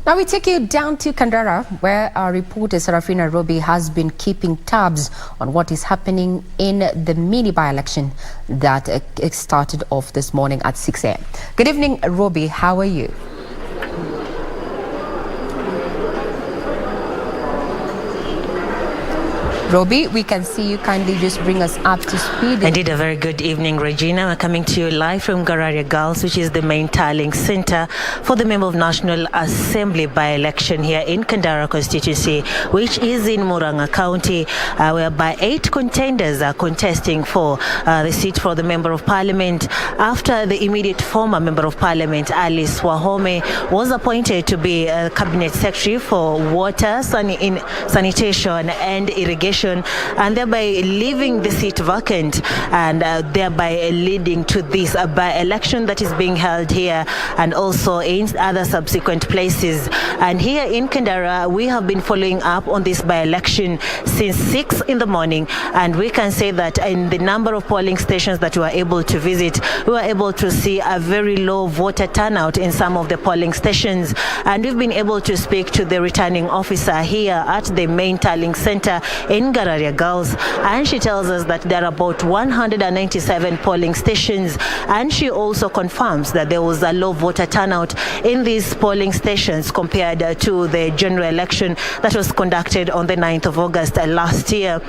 Now we take you down to Kandara, where our reporter Sarafina Robi has been keeping tabs on what is happening in the mini by-election that started off this morning at 6 a.m. Good evening, Robi. How are you? Robi, we can see you. Kindly just bring us up to speed. Indeed, a very good evening, Regina. We're coming to you live from Kandara Girls, which is the main tallying center for the Member of National Assembly by-election here in Kandara constituency, which is in Muranga County, whereby 8 contenders are contesting for the seat for the Member of Parliament after the immediate former Member of Parliament, Alice Wahome, was appointed to be Cabinet Secretary for Water, Sanitation and Irrigation, and thereby leaving the seat vacant, and thereby leading to this by-election that is being held here and also in other subsequent places. And here in Kandara, we have been following up on this by-election since 6 in the morning, and we can say that in the number of polling stations that we were able to visit, we were able to see a very low voter turnout in some of the polling stations, and we've been able to speak to the returning officer here at the main tallying center in Kandara Girls, and she tells us that there are about 197 polling stations, and she also confirms that there was a low voter turnout in these polling stations compared to the general election that was conducted on the 9th of August last year.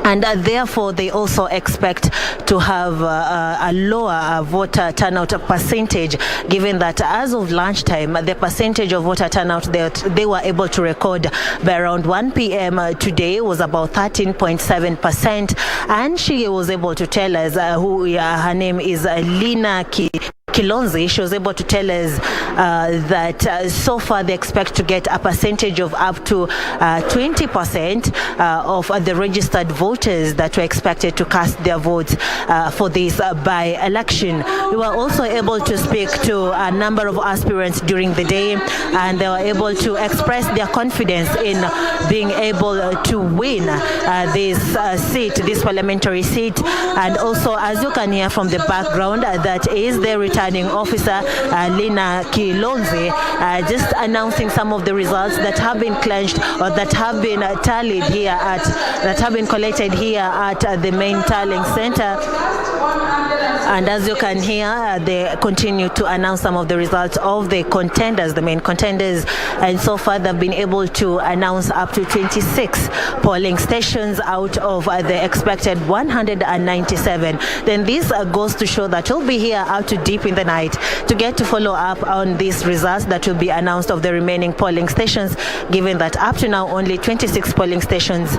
And therefore, they also expect to have a lower voter turnout percentage, given that as of lunchtime, the percentage of voter turnout that they were able to record by around 1 p.m. today was about 13.7%. And she was able to tell us her name is Lina Kilonzi. She was able to tell us that so far they expect to get a percentage of up to 20% of the registered voters that were expected to cast their votes for this by-election. We were also able to speak to a number of aspirants during the day, and they were able to express their confidence in being able to win this seat, this parliamentary seat. And also, as you can hear from the background, that is the returning officer, Lina Kilonzi, just announcing some of the results that have been clenched or that have been tallied here that have been collected here at the main tallying center. And as you can hear, they continue to announce some of the results of the contenders, the main contenders. And so far, they've been able to announce up to 26 polling stations out of the expected 197. Then this goes to show that we'll be here out to deep in the night to get to follow up on these results that will be announced of the remaining polling stations, given that up to now only 26 polling stations,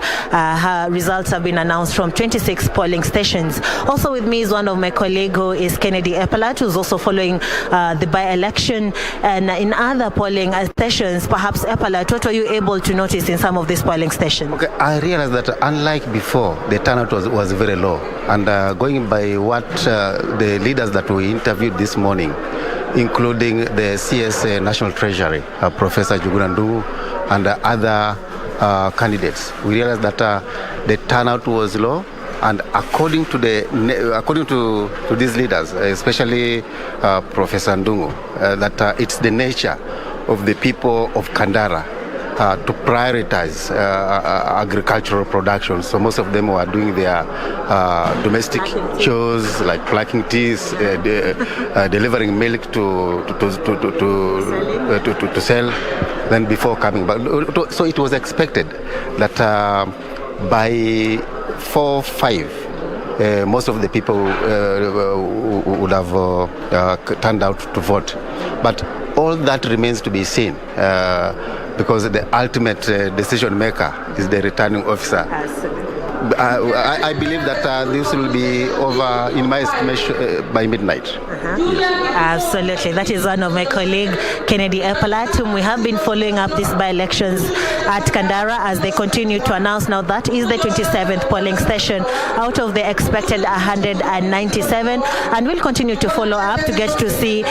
results have been announced from 26 polling stations. Also with me is one of my colleagues, who is Kennedy Epalat, who's also following the by-election. And in other polling stations, perhaps Epalat, what were you able to notice in some of these polling stations? Okay, I realized that unlike before, the turnout was very low. And going by what the leaders that we interviewed this morning, including the CS National Treasury, Professor Jugunandu, and other candidates, we realized that the turnout was low. And according to these leaders, especially Professor Ndungu, that it's the nature of the people of Kandara to prioritize agricultural production. So most of them were doing their domestic chores, like plucking teas, delivering milk to sell, then before coming back. So it was expected that by 4-5, most of the people would have turned out to vote. But all that remains to be seen, because the ultimate decision maker is the returning officer. I believe that this will be over, in my estimation, by midnight. Absolutely. That is one of my colleagues, Kennedy Epalat, whom we have been following up these by-elections at Kandara as they continue to announce. Now that is the 27th polling station out of the expected 197, and we'll continue to follow up to get to see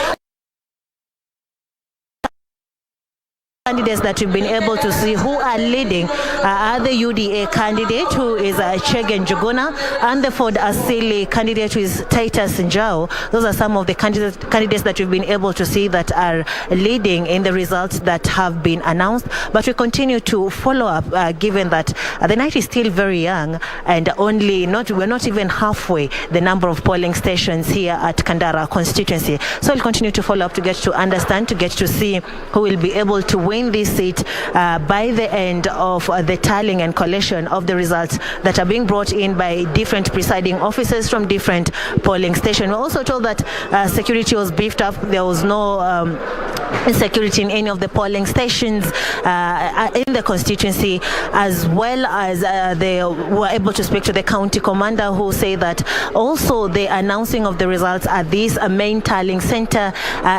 candidates that we've been able to see who are leading are the UDA candidate, who is Chegen Njuguna, and the Ford Asili candidate, who is Titus Njau. Those are some of the candidates that we've been able to see that are leading in the results that have been announced. But we continue to follow up, given that the night is still very young, and we're not even halfway the number of polling stations here at Kandara constituency. So we'll continue to follow up to get to understand, to get to see who will be able to win this seat by the end of the tallying and collation of the results that are being brought in by different presiding officers from different polling stations. We're also told that security was beefed up. There was no insecurity in any of the polling stations in the constituency, as well as they were able to speak to the county commander, who say that also the announcing of the results at this main tallying center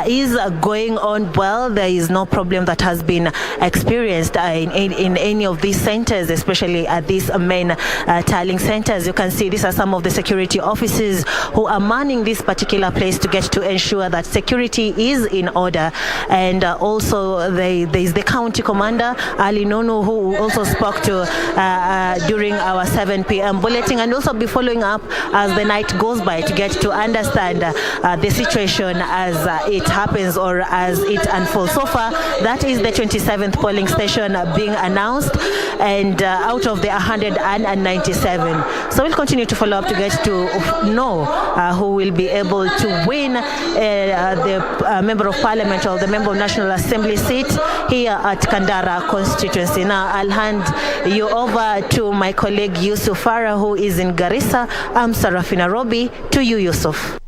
is going on well. There is no problem that has been experienced in any of these centers, especially at these main tallying centers. You can see these are some of the security officers who are manning this particular place to get to ensure that security is in order. And also there is the county commander, Ali Nono, who also spoke to during our 7 p.m. bulletin, and also be following up as the night goes by to get to understand the situation as it happens or as it unfolds. So far, that is the 27th polling station being announced, and out of the 197. So we'll continue to follow up to get to know who will be able to win the Member of Parliament or the Member of National Assembly seat here at Kandara constituency. Now I'll hand you over to my colleague Yusuf Farah, who is in Garissa. I'm Sarafina Robi. To you, Yusuf.